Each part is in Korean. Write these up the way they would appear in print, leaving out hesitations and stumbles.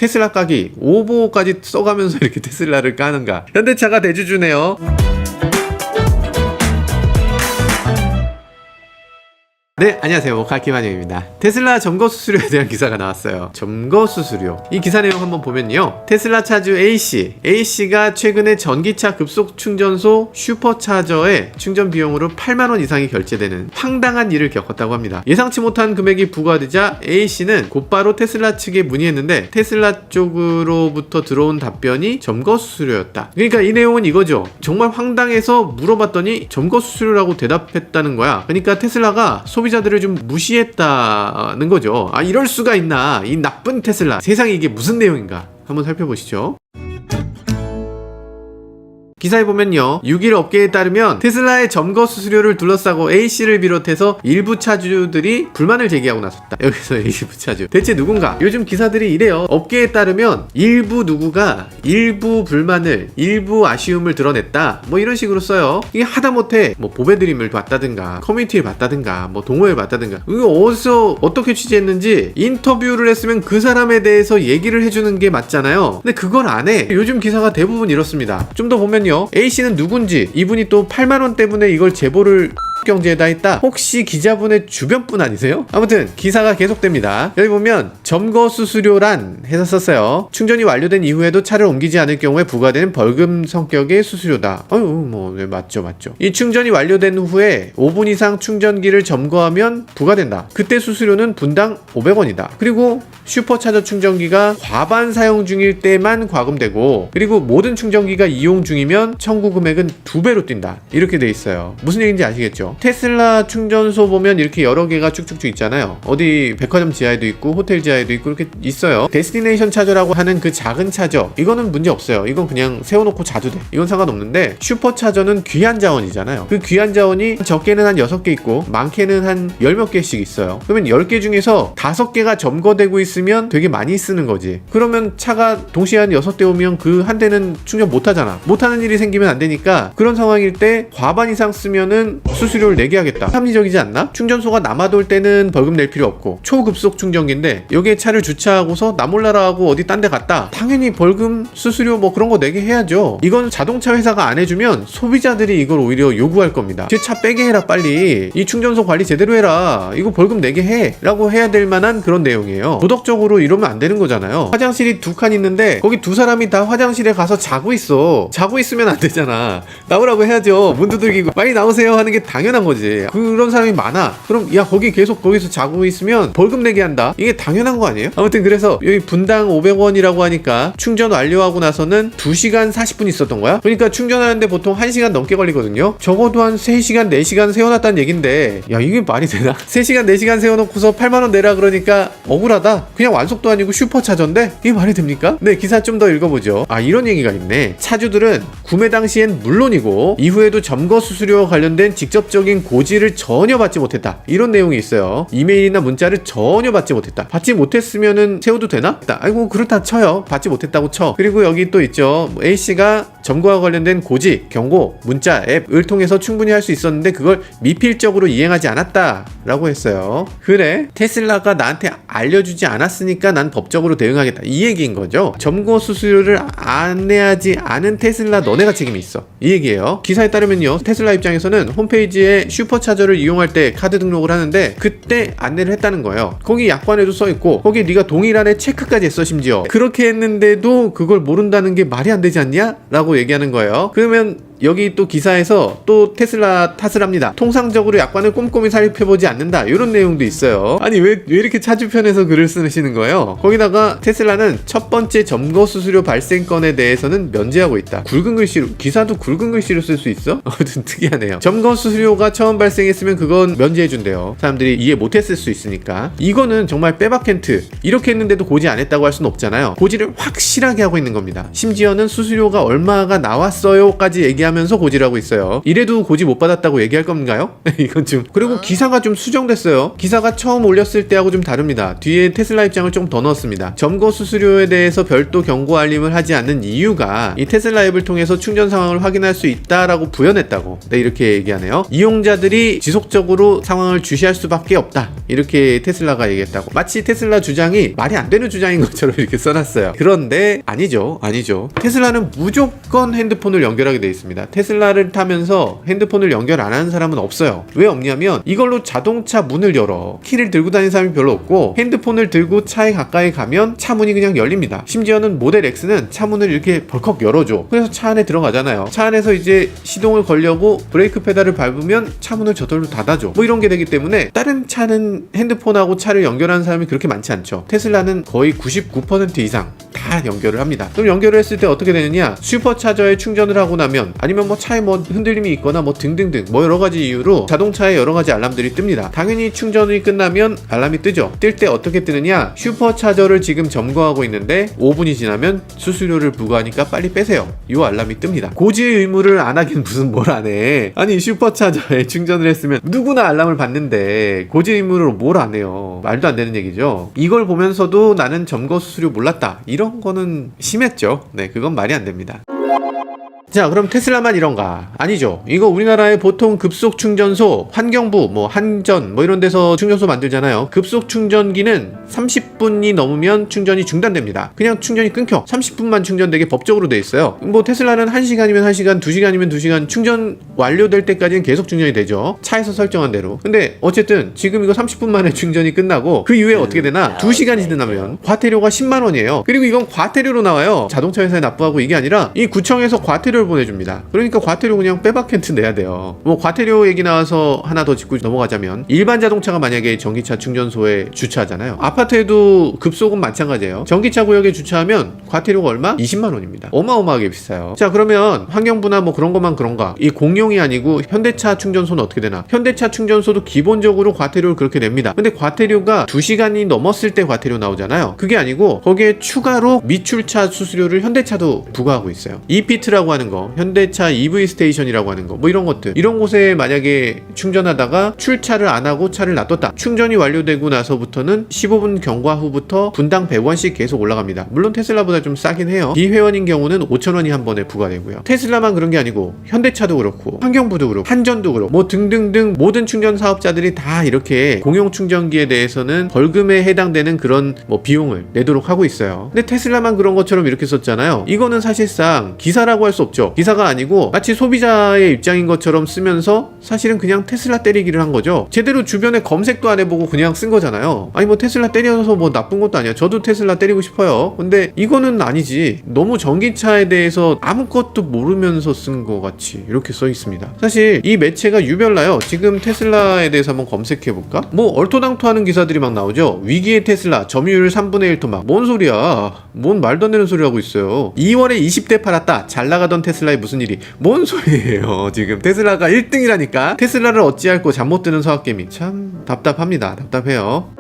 테슬라 까기 오보까지 써가면서 이렇게 테슬라를 까는가. 현대차가 대주주네요. 네, 안녕하세요. 모카키마녀입니다. 테슬라 점거 수수료에 대한 기사가 나왔어요. 점거 수수료. 이 기사 내용 한번 보면요. 테슬라 차주 A씨가 최근에 전기차 급속 충전소 슈퍼차저의 충전 비용으로 8만원 이상이 결제되는 황당한 일을 겪었다고 합니다. 예상치 못한 금액이 부과되자 A씨는 곧바로 테슬라 측에 문의했는데 테슬라 쪽으로부터 들어온 답변이 점거 수수료였다. 그러니까 이 내용은 이거죠. 정말 황당해서 물어봤더니 점거 수수료라고 대답했다는 거야. 그러니까 테슬라가 소비자들을 좀 무시했다는 거죠. 아, 이럴 수가 있나, 이 나쁜 테슬라. 세상에 이게 무슨 내용인가 한번 살펴보시죠. 기사에 보면요, 6일 업계에 따르면 테슬라의 점거 수수료를 둘러싸고 A씨를 비롯해서 일부 차주들이 불만을 제기하고 나섰다. 여기서 일부 차주 대체 누군가? 요즘 기사들이 이래요. 업계에 따르면 일부 누구가 일부 불만을, 일부 아쉬움을 드러냈다, 뭐 이런 식으로 써요. 이게 하다못해 뭐 보배드림을 봤다든가 커뮤니티를 봤다든가 뭐 동호회를 봤다든가, 이거 어디서 어떻게 취재했는지 인터뷰를 했으면 그 사람에 대해서 얘기를 해주는 게 맞잖아요. 근데 그걸 안 해. 요즘 기사가 대부분 이렇습니다. 좀 더 보면요, A씨는 누군지, 이분이 또 8만원 때문에 이걸 제보를 경제에다 했다. 혹시 기자분의 주변 분 아니세요? 아무튼 기사가 계속됩니다. 여기 보면 점거 수수료란 해서 썼어요. 충전이 완료된 이후에도 차를 옮기지 않을 경우에 부과되는 벌금 성격의 수수료다. 네, 맞죠. 이 충전이 완료된 후에 5분 이상 충전기를 점거하면 부과된다. 그때 수수료는 분당 500원이다. 그리고 슈퍼차저 충전기가 과반 사용 중일 때만 과금되고, 그리고 모든 충전기가 이용 중이면 청구 금액은 2배로 뛴다. 이렇게 돼 있어요. 무슨 얘기인지 아시겠죠? 테슬라 충전소 보면 이렇게 여러 개가 쭉쭉쭉 있잖아요. 어디 백화점 지하에도 있고 호텔 지하에도 있고 이렇게 있어요. 데스티네이션 차저라고 하는 그 작은 차저, 이거는 문제 없어요. 이건 그냥 세워놓고 자도 돼. 이건 상관없는데, 슈퍼차저는 귀한 자원이잖아요. 그 귀한 자원이 적게는 한 6개 있고 많게는 한 10몇 개씩 있어요. 그러면 10개 중에서 5개가 점거되고 있으면 되게 많이 쓰는 거지. 그러면 차가 동시에 한 6대 오면 그 한 대는 충전 못하잖아. 못하는 일이 생기면 안 되니까, 그런 상황일 때 과반 이상 쓰면은 수수료를 내게 하겠다. 합리적이지 않나? 충전소가 남아돌 때는 벌금 낼 필요 없고, 초급속 충전기인데 여기에 차를 주차하고서 나 몰라라 하고 어디 딴 데 갔다, 당연히 벌금, 수수료 뭐 그런 거 내게 해야죠. 이건 자동차 회사가 안 해주면 소비자들이 이걸 오히려 요구할 겁니다. 제 차 빼게 해라, 빨리. 이 충전소 관리 제대로 해라. 이거 벌금 내게 해. 라고 해야 될 만한 그런 내용이에요. 도덕적으로 이러면 안 되는 거잖아요. 화장실이 2칸 있는데 거기 2사람이 다 화장실에 가서 자고 있어. 자고 있으면 안 되잖아. 나오라고 해야죠. 문 두들기고 빨리 나오세요 하는 게 당연한 거지. 그런 사람이 많아. 그럼 야, 거기 계속 거기서 자고 있으면 벌금 내게 한다. 이게 당연한 거 아니에요? 아무튼 그래서 여기 분당 500원이라고 하니까 충전 완료하고 나서는 2시간 40분 있었던 거야. 그러니까 충전하는데 보통 1시간 넘게 걸리거든요. 적어도 한 3시간 4시간 세워놨다는 얘긴데, 야, 이게 말이 되나? 3시간 4시간 세워놓고서 8만원 내라 그러니까 억울하다. 그냥 완속도 아니고 슈퍼차저인데 이게 말이 됩니까? 네, 기사 좀 더 읽어보죠. 아, 이런 얘기가 있네. 차주들은 구매 당시엔 물론이고 이후에도 점거 수수료와 관련된 직접적인 고지를 전혀 받지 못했다. 이런 내용이 있어요. 이메일이나 문자를 전혀 받지 못했다. 받지 못했으면은 세워도 되나? 아이고, 그렇다 쳐요. 받지 못했다고 쳐. 그리고 여기 또 있죠. A씨가 점거와 관련된 고지, 경고, 문자, 앱을 통해서 충분히 할 수 있었는데 그걸 미필적으로 이행하지 않았다 라고 했어요. 그래, 테슬라가 나한테 알려주지 않았으니까 난 법적으로 대응하겠다, 이 얘기인 거죠. 점거 수수료를 안 내야지 않은 테슬라, 너네가 책임이 있어, 이 얘기예요. 기사에 따르면요, 테슬라 입장에서는 홈페이지에 슈퍼차저를 이용할 때 카드 등록을 하는데 그때 안내를 했다는 거예요. 거기 약관에도 써있고 거기 네가 동일한에 체크까지 했어. 심지어 그렇게 했는데도 그걸 모른다는 게 말이 안 되지 않냐? 라고 얘기하는 거예요. 그러면 여기 또 기사에서 또 테슬라 탓을 합니다. 통상적으로 약관을 꼼꼼히 살펴보지 않는다, 이런 내용도 있어요. 아니, 왜 이렇게 차주편에서 글을 쓰시는 거예요? 거기다가 테슬라는 첫 번째 점거 수수료 발생 건에 대해서는 면제하고 있다. 굵은 글씨로, 기사도 굵은 글씨로 쓸 수 있어? 아무튼 특이하네요. 점거 수수료가 처음 발생했으면 그건 면제해준대요. 사람들이 이해 못했을 수 있으니까. 이거는 정말 빼박캔트. 이렇게 했는데도 고지 안 했다고 할 수는 없잖아요. 고지를 확실하게 하고 있는 겁니다. 심지어는 수수료가 얼마가 나왔어요 까지 얘기하면 얘기하면서 고지를 하고 있어요. 이래도 고지 못 받았다고 얘기할 건가요? 이건 좀. 그리고 기사가 좀 수정됐어요. 기사가 처음 올렸을 때하고 좀 다릅니다. 뒤에 테슬라 입장을 좀 더 넣었습니다. 점거 수수료에 대해서 별도 경고 알림을 하지 않는 이유가 이 테슬라 앱을 통해서 충전 상황을 확인할 수 있다라고 부연했다고. 네, 이렇게 얘기하네요. 이용자들이 지속적으로 상황을 주시할 수밖에 없다. 이렇게 테슬라가 얘기했다고. 마치 테슬라 주장이 말이 안 되는 주장인 것처럼 이렇게 써놨어요. 그런데 아니죠. 테슬라는 무조건 핸드폰을 연결하게 돼 있습니다. 테슬라를 타면서 핸드폰을 연결 안 하는 사람은 없어요. 왜 없냐면 이걸로 자동차 문을 열어. 키를 들고 다니는 사람이 별로 없고 핸드폰을 들고 차에 가까이 가면 차 문이 그냥 열립니다. 심지어는 모델 X는 차 문을 이렇게 벌컥 열어줘. 그래서 차 안에 들어가잖아요. 차 안에서 이제 시동을 걸려고 브레이크 페달을 밟으면 차 문을 저절로 닫아줘. 뭐 이런 게 되기 때문에 다른 차는 핸드폰하고 차를 연결하는 사람이 그렇게 많지 않죠. 테슬라는 거의 99% 이상 다 연결을 합니다. 그럼 연결을 했을 때 어떻게 되느냐? 슈퍼차저에 충전을 하고 나면 아니면 뭐 차에 뭐 흔들림이 있거나 뭐 등등등 뭐 여러 가지 이유로 자동차에 여러 가지 알람들이 뜹니다. 당연히 충전이 끝나면 알람이 뜨죠. 뜰 때 어떻게 뜨느냐? 슈퍼차저를 지금 점거하고 있는데 5분이 지나면 수수료를 부과하니까 빨리 빼세요. 이 알람이 뜹니다. 고지의 의무를 안 하긴 무슨 뭘 안 해. 아니 슈퍼차저에 충전을 했으면 누구나 알람을 받는데 고지 의무를 뭘 안 해요. 말도 안 되는 얘기죠. 이걸 보면서도 나는 점거 수수료 몰랐다. 이런 거는 심했죠. 네, 그건 말이 안 됩니다. 자, 그럼 테슬라만 이런가? 아니죠. 이거 우리나라의 보통 급속 충전소, 환경부, 뭐 한전, 뭐 이런 데서 충전소 만들잖아요. 급속 충전기는 30분이 넘으면 충전이 중단됩니다. 그냥 충전이 끊겨. 30분만 충전되게 법적으로 돼 있어요. 뭐 테슬라는 1시간이면 1시간, 2시간이면 2시간 충전 완료될 때까지는 계속 충전이 되죠. 차에서 설정한 대로. 근데 어쨌든 지금 이거 30분 만에 충전이 끝나고 그 이후에 어떻게 되나? 2시간이 지나면 과태료가 10만 원이에요. 그리고 이건 과태료로 나와요. 자동차 회사에 납부하고 이게 아니라 이 구청에서 과태료 보내줍니다. 그러니까 과태료 그냥 빼박캔트 내야 돼요. 뭐 과태료 얘기 나와서 하나 더 짚고 넘어가자면 일반 자동차가 만약에 전기차 충전소에 주차하잖아요. 아파트에도 급속은 마찬가지예요. 전기차 구역에 주차하면 과태료가 얼마? 20만 원입니다. 어마어마하게 비싸요. 자, 그러면 환경부나 뭐 그런 것만 그런가? 이 공용이 아니고 현대차 충전소는 어떻게 되나? 현대차 충전소도 기본적으로 과태료를 그렇게 냅니다. 근데 과태료가 2시간이 넘었을 때 과태료 나오잖아요. 그게 아니고 거기에 추가로 미출차 수수료를 현대차도 부과하고 있어요. 이피트라고 하는 거, 현대차 EV 스테이션이라고 하는 거, 뭐 이런 것들, 이런 곳에 만약에 충전하다가 출차를 안 하고 차를 놔뒀다. 충전이 완료되고 나서부터는 15분 경과 후부터 분당 100원씩 계속 올라갑니다. 물론 테슬라보다 좀 싸긴 해요. 비회원인 경우는 5,000원이 한 번에 부과되고요. 테슬라만 그런 게 아니고 현대차도 그렇고 환경부도 그렇고 한전도 그렇고 뭐 등등등 모든 충전 사업자들이 다 이렇게 공용 충전기에 대해서는 벌금에 해당되는 그런 뭐 비용을 내도록 하고 있어요. 근데 테슬라만 그런 것처럼 이렇게 썼잖아요. 이거는 사실상 기사라고 할 수 없죠. 기사가 아니고 마치 소비자의 입장인 것처럼 쓰면서 사실은 그냥 테슬라 때리기를 한 거죠. 제대로 주변에 검색도 안 해보고 그냥 쓴 거잖아요. 아니 뭐 테슬라 때려서 뭐 나쁜 것도 아니야. 저도 테슬라 때리고 싶어요. 근데 이거는 아니지. 너무 전기차에 대해서 아무것도 모르면서 쓴 거 같이 이렇게 써 있습니다. 사실 이 매체가 유별나요. 지금 테슬라에 대해서 한번 검색해볼까? 뭐 얼토당토하는 기사들이 막 나오죠. 위기의 테슬라 점유율 3분의 1 토막. 뭔 소리야. 뭔 말도 안 되는 소리 하고 있어요. 2월에 20대 팔았다. 잘 나가던 테슬라에 무슨 일이. 뭔 소리예요. 지금 테슬라가 1등이라니까. 테슬라를 어찌할꼬 잠 못 드는 서학개미. 참 답답합니다. 답답해요.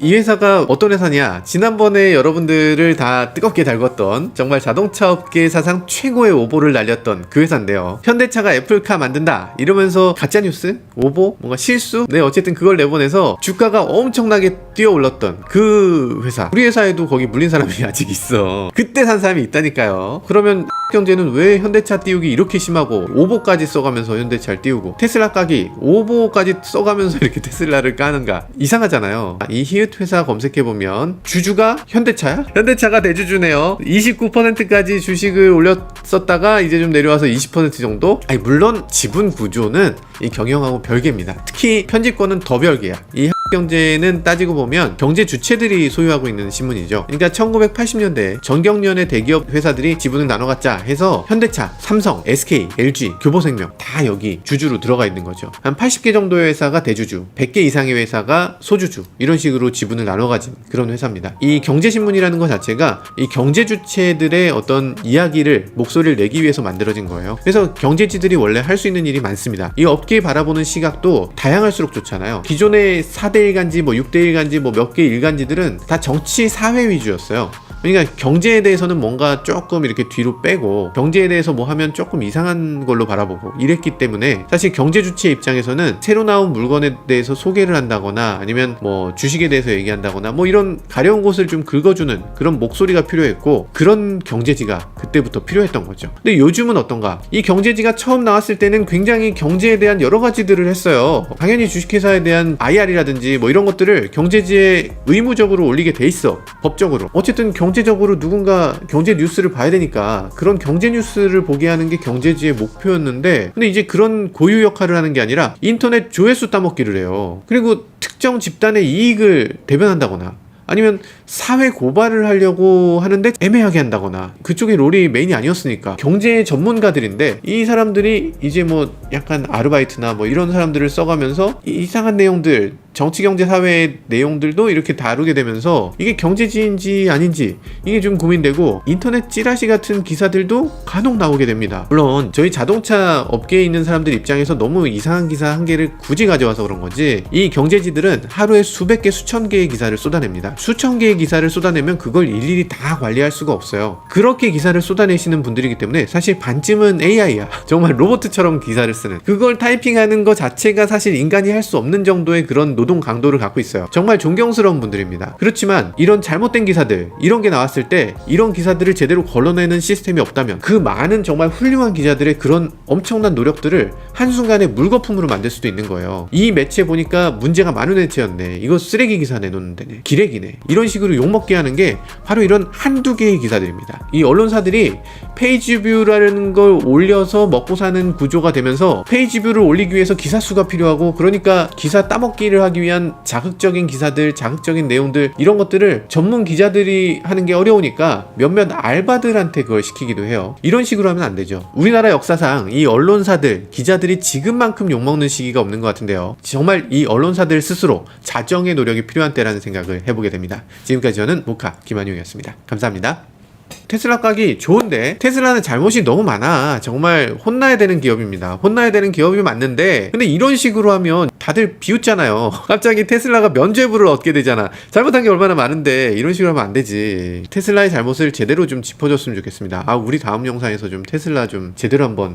이 회사가 어떤 회사냐? 지난번에 여러분들을 다 뜨겁게 달궜던 정말 자동차 업계 사상 최고의 오보를 날렸던 그 회사인데요. 현대차가 애플카 만든다 이러면서 가짜뉴스? 오보? 뭔가 실수? 네, 어쨌든 그걸 내보내서 주가가 엄청나게 뛰어올랐던 그 회사. 우리 회사에도 거기 물린 사람이 아직 있어. 그때 산 사람이 있다니까요. 그러면 경제는 왜 현대차 띄우기 이렇게 심하고 오보까지 써가면서 현대차를 띄우고 테슬라 까기 오보까지 써가면서 이렇게 테슬라를 까는가? 이상하잖아요. 이 히읗 회사 검색해보면 주주가 현대차야? 현대차가 대주주네요. 29%까지 주식을 올렸었다가 이제 좀 내려와서 20% 정도? 아니 물론 지분 구조는 이 경영하고 별개입니다. 특히 편집권은 더 별개야. 이 경제는 따지고 보면 경제 주체들이 소유하고 있는 신문이죠. 그러니까 1980년대 전경련의 대기업 회사들이 지분을 나눠 갖자 해서 현대차, 삼성, SK, LG, 교보생명 다 여기 주주로 들어가 있는 거죠. 한 80개 정도의 회사가 대주주, 100개 이상의 회사가 소주주, 이런 식으로 지분을 나눠 가진 그런 회사입니다. 이 경제신문이라는 것 자체가 이 경제 주체들의 어떤 이야기를, 목소리를 내기 위해서 만들어진 거예요. 그래서 경제지들이 원래 할 수 있는 일이 많습니다. 이 업계 바라보는 시각도 다양할수록 좋잖아요. 기존의 4대 7대1 간지 뭐 6대1 간지 뭐 몇 개 일간지들은 다 정치 사회 위주였어요. 그러니까 경제에 대해서는 뭔가 조금 이렇게 뒤로 빼고 경제에 대해서 뭐 하면 조금 이상한 걸로 바라보고 이랬기 때문에 사실 경제 주체의 입장에서는 새로 나온 물건에 대해서 소개를 한다거나 아니면 뭐 주식에 대해서 얘기한다거나 뭐 이런 가려운 곳을 좀 긁어주는 그런 목소리가 필요했고 그런 경제지가 그때부터 필요했던 거죠. 근데 요즘은 어떤가? 이 경제지가 처음 나왔을 때는 굉장히 경제에 대한 여러 가지들을 했어요. 당연히 주식회사에 대한 IR이라든지 뭐 이런 것들을 경제지에 의무적으로 올리게 돼 있어. 법적으로. 어쨌든 경제적으로 누군가 경제 뉴스를 봐야 되니까 그런 경제 뉴스를 보게 하는 게 경제지의 목표였는데 근데 이제 그런 고유 역할을 하는 게 아니라 인터넷 조회수 따먹기를 해요. 그리고 특정 집단의 이익을 대변한다거나 아니면 사회 고발을 하려고 하는데 애매하게 한다거나 그쪽이 롤이 메인이 아니었으니까 경제 전문가들인데 이 사람들이 이제 뭐 약간 아르바이트나 뭐 이런 사람들을 써가면서 이상한 내용들 정치 경제 사회의 내용들도 이렇게 다루게 되면서 이게 경제지인지 아닌지 이게 좀 고민되고 인터넷 찌라시 같은 기사들도 간혹 나오게 됩니다. 물론 저희 자동차 업계에 있는 사람들 입장에서 너무 이상한 기사 한 개를 굳이 가져와서 그런 거지 이 경제지들은 하루에 수백 개 수천 개의 기사를 쏟아냅니다. 수천 개의 기사를 쏟아내면 그걸 일일이 다 관리할 수가 없어요. 그렇게 기사를 쏟아내시는 분들이기 때문에 사실 반쯤은 AI야. 정말 로봇처럼 기사를 쓰는 그걸 타이핑하는 거 자체가 사실 인간이 할 수 없는 정도의 그런 노동 강도를 갖고 있어요. 정말 존경스러운 분들입니다. 그렇지만 이런 잘못된 기사들 이런 게 나왔을 때 이런 기사들을 제대로 걸러내는 시스템이 없다면 그 많은 정말 훌륭한 기자들의 그런 엄청난 노력들을 한순간에 물거품으로 만들 수도 있는 거예요. 이 매체 보니까 문제가 많은 매체였네. 이거 쓰레기 기사 내놓는 데네. 기레기네. 이런 식으로 욕먹게 하는 게 바로 이런 한두 개의 기사들입니다. 이 언론사들이 페이지 뷰라는 걸 올려서 먹고 사는 구조가 되면서 페이지 뷰를 올리기 위해서 기사 수가 필요하고 그러니까 기사 따먹기를 하기 위한 자극적인 기사들, 자극적인 내용들 이런 것들을 전문 기자들이 하는 게 어려우니까 몇몇 알바들한테 그걸 시키기도 해요. 이런 식으로 하면 안 되죠. 우리나라 역사상 이 언론사들, 기자들이 지금만큼 욕먹는 시기가 없는 것 같은데요. 정말 이 언론사들 스스로 자정의 노력이 필요한 때라는 생각을 해보게 됩니다. 지금까지 저는 모카 김한용이었습니다. 감사합니다. 테슬라 가기 좋은데 테슬라는 잘못이 너무 많아. 정말 혼나야 되는 기업입니다. 혼나야 되는 기업이 맞는데 근데 이런 식으로 하면 다들 비웃잖아요. 갑자기 테슬라가 면죄부를 얻게 되잖아. 잘못한 게 얼마나 많은데 이런 식으로 하면 안 되지. 테슬라의 잘못을 제대로 좀 짚어줬으면 좋겠습니다. 우리 다음 영상에서 좀 테슬라 좀 제대로 한번